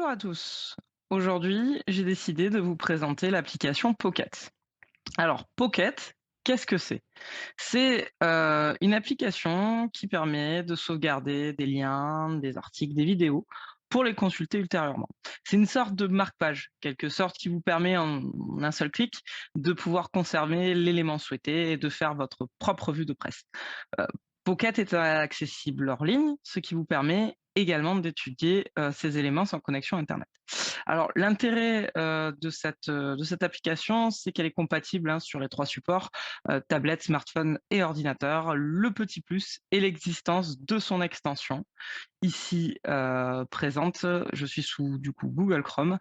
Bonjour à tous. Aujourd'hui, j'ai décidé de vous présenter l'application Pocket. Alors, Pocket, qu'est-ce que c'est? C'est une application qui permet de sauvegarder des liens, des articles, des vidéos pour les consulter ultérieurement. C'est une sorte de marque-page, quelque sorte qui vous permet en un seul clic de pouvoir conserver l'élément souhaité et de faire votre propre vue de presse. Heu, Pocket est accessible hors ligne, ce qui vous permet également d'étudier, ces éléments sans connexion internet. Alors l'intérêt, de cette application, c'est qu'elle est compatible, hein, sur les 3 supports, tablette, smartphone et ordinateur. Le petit plus est l'existence de son extension, ici, présente. Je suis sous, du coup, Google Chrome,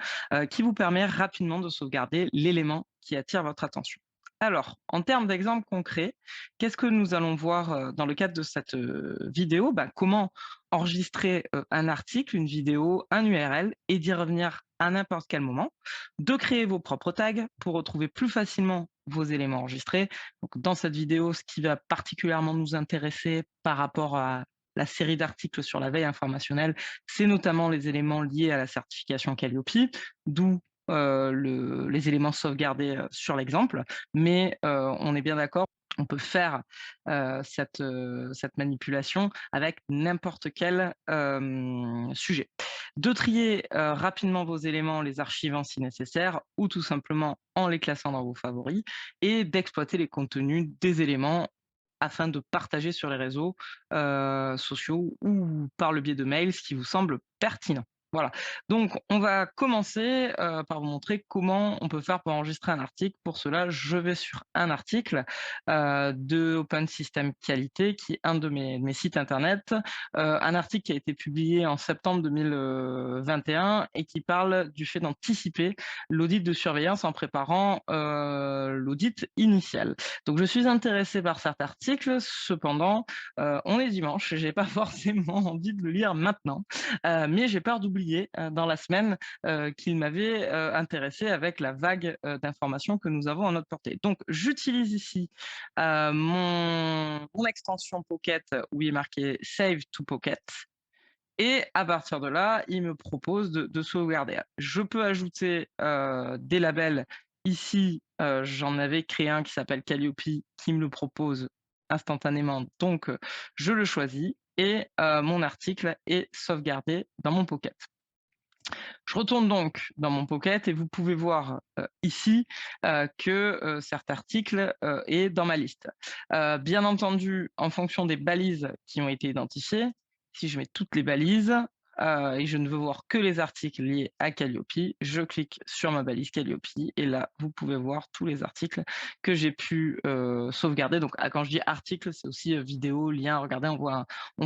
qui vous permet rapidement de sauvegarder l'élément qui attire votre attention. Alors, en termes d'exemples concrets, qu'est-ce que nous allons voir, dans le cadre de cette, vidéo? Bah, comment enregistrer, un article, une vidéo, un URL et d'y revenir à n'importe quel moment. De créer vos propres tags pour retrouver plus facilement vos éléments enregistrés. Donc dans cette vidéo, ce qui va particulièrement nous intéresser par rapport à la série d'articles sur la veille informationnelle, c'est notamment les éléments liés à la certification Calliope, d'où les éléments sauvegardés sur l'exemple. Mais on est bien d'accord, on peut faire cette manipulation avec n'importe quel sujet. De trier rapidement vos éléments en les archivant si nécessaire ou tout simplement en les classant dans vos favoris et d'exploiter les contenus des éléments afin de partager sur les réseaux, sociaux ou par le biais de mails, ce qui vous semble pertinent. Voilà, donc on va commencer, par vous montrer comment on peut faire pour enregistrer un article. Pour cela, je vais sur un article, de Open System Qualité, qui est un de mes sites internet. Un article qui a été publié en septembre 2021 et qui parle du fait d'anticiper l'audit de surveillance en préparant, l'audit initial. Donc je suis intéressé par cet article, cependant, on est dimanche, j'ai pas forcément envie de le lire maintenant, mais j'ai peur d'oublier, dans la semaine, qu'il m'avait, intéressé avec la vague, d'informations que nous avons à notre portée. Donc j'utilise ici, mon extension Pocket où il est marqué Save to Pocket et à partir de là, il me propose de sauvegarder. Je peux ajouter, des labels. Ici, j'en avais créé un qui s'appelle Calliope qui me le propose instantanément, donc je le choisis et mon article est sauvegardé dans mon Pocket. Je retourne donc dans mon Pocket et vous pouvez voir, ici, que, cet article, est dans ma liste. Bien entendu, en fonction des balises qui ont été identifiées, si je mets toutes les balises, et je ne veux voir que les articles liés à Calliope, je clique sur ma balise Calliope et là, vous pouvez voir tous les articles que j'ai pu, sauvegarder. Donc quand je dis article, c'est aussi, vidéo, lien. Regardez, on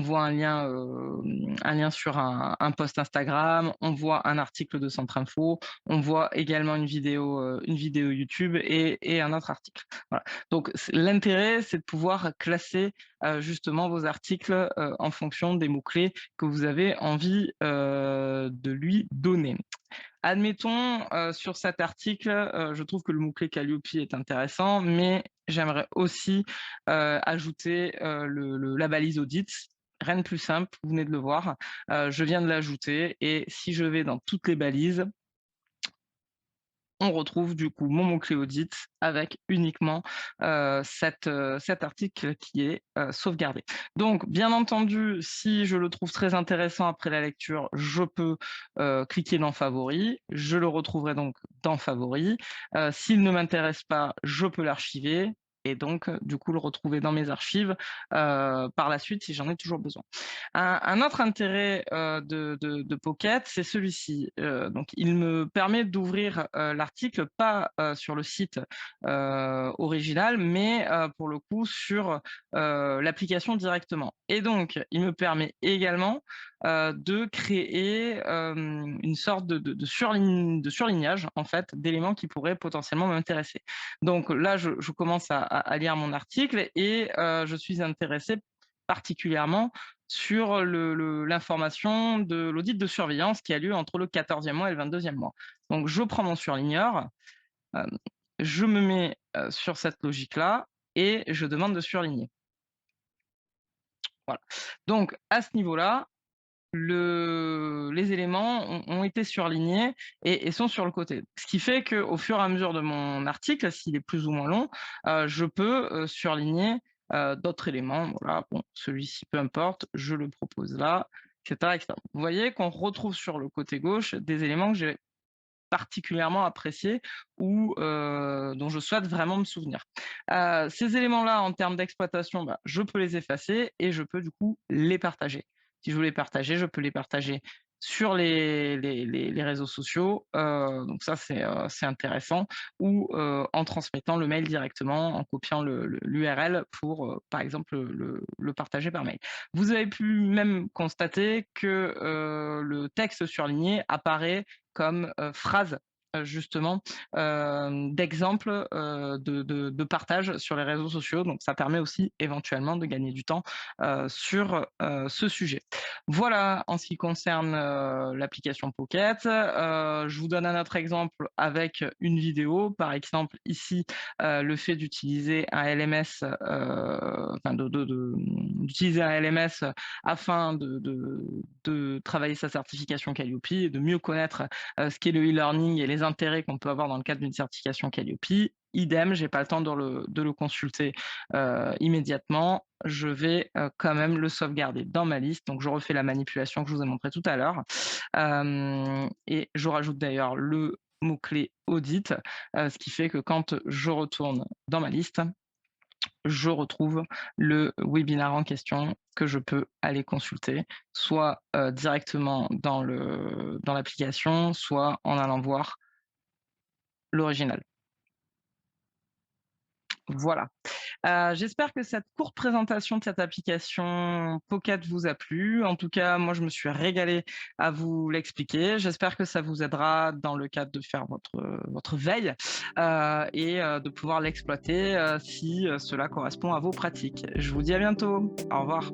voit un lien sur un post Instagram, on voit un article de Centre Info, on voit également une vidéo YouTube et un autre article. Voilà. Donc l'intérêt, c'est de pouvoir classer justement vos articles en fonction des mots-clés que vous avez envie de lui donner. Admettons, sur cet article, je trouve que le mot-clé Calliope est intéressant, mais j'aimerais aussi, ajouter, la balise audit. Rien de plus simple, vous venez de le voir, je viens de l'ajouter et si je vais dans toutes les balises, on retrouve du coup mon mot-clé audit avec uniquement, cet article qui est, sauvegardé. Donc bien entendu, si je le trouve très intéressant après la lecture, je peux, cliquer dans favoris. Je le retrouverai donc dans favoris. S'il ne m'intéresse pas, je peux l'archiver et donc, du coup le retrouver dans mes archives, par la suite si j'en ai toujours besoin. Un autre intérêt, de Pocket, c'est celui-ci, donc il me permet d'ouvrir, l'article pas, sur le site, original, mais, pour le coup sur, l'application directement et donc il me permet également, de créer, une sorte de surlignage en fait d'éléments qui pourraient potentiellement m'intéresser. Donc là je commence à lire mon article et je suis intéressé particulièrement sur l'information de l'audit de surveillance qui a lieu entre le 14e mois et le 22e mois. Donc je prends mon surligneur, hem, je me mets, sur cette logique-là et je demande de surligner. Voilà. Donc à ce niveau-là, les éléments ont été surlignés et sont sur le côté. Ce qui fait qu'au fur et à mesure de mon article, s'il est plus ou moins long, je peux, surligner, d'autres éléments. Voilà, bon, celui-ci, peu importe, je le propose là, et cetera, et cetera. Vous voyez qu'on retrouve sur le côté gauche des éléments que j'ai particulièrement appréciés ou dont je souhaite vraiment me souvenir. Ces éléments-là, en termes d'exploitation, bah, je peux les effacer et je peux du coup les partager. Si je veux les partager, je peux les partager sur les réseaux sociaux, donc ça c'est intéressant ou en transmettant le mail directement, en copiant l'URL pour, par exemple, le partager par mail. Vous avez pu même constater que, le texte surligné apparaît comme, phrase, justement, d'exemple, de partage sur les réseaux sociaux. Donc ça permet aussi éventuellement de gagner du temps, sur, ce sujet. Voilà en ce qui concerne, l'application Pocket. Je vous donne un autre exemple avec une vidéo. Par exemple ici, le fait d'utiliser un LMS, enfin d'utiliser un LMS afin de travailler sa certification Calliope et de mieux connaître, ce qu'est le e-learning et les intérêts qu'on peut avoir dans le cadre d'une certification Calliope. Idem, j'ai pas le temps de le consulter, immédiatement. Je vais, quand même le sauvegarder dans ma liste. Donc je refais la manipulation que je vous ai montrée tout à l'heure. Et je rajoute d'ailleurs le mot-clé audit, ce qui fait que quand je retourne dans ma liste, je retrouve le webinaire en question que je peux aller consulter, soit, directement dans l'application, soit en allant voir l'original. Voilà. J'espère que cette courte présentation de cette application Pocket vous a plu. En tout cas, moi, je me suis régalé à vous l'expliquer. J'espère que ça vous aidera dans le cadre de faire votre veille, et de pouvoir l'exploiter, si, cela correspond à vos pratiques. Je vous dis à bientôt. Au revoir.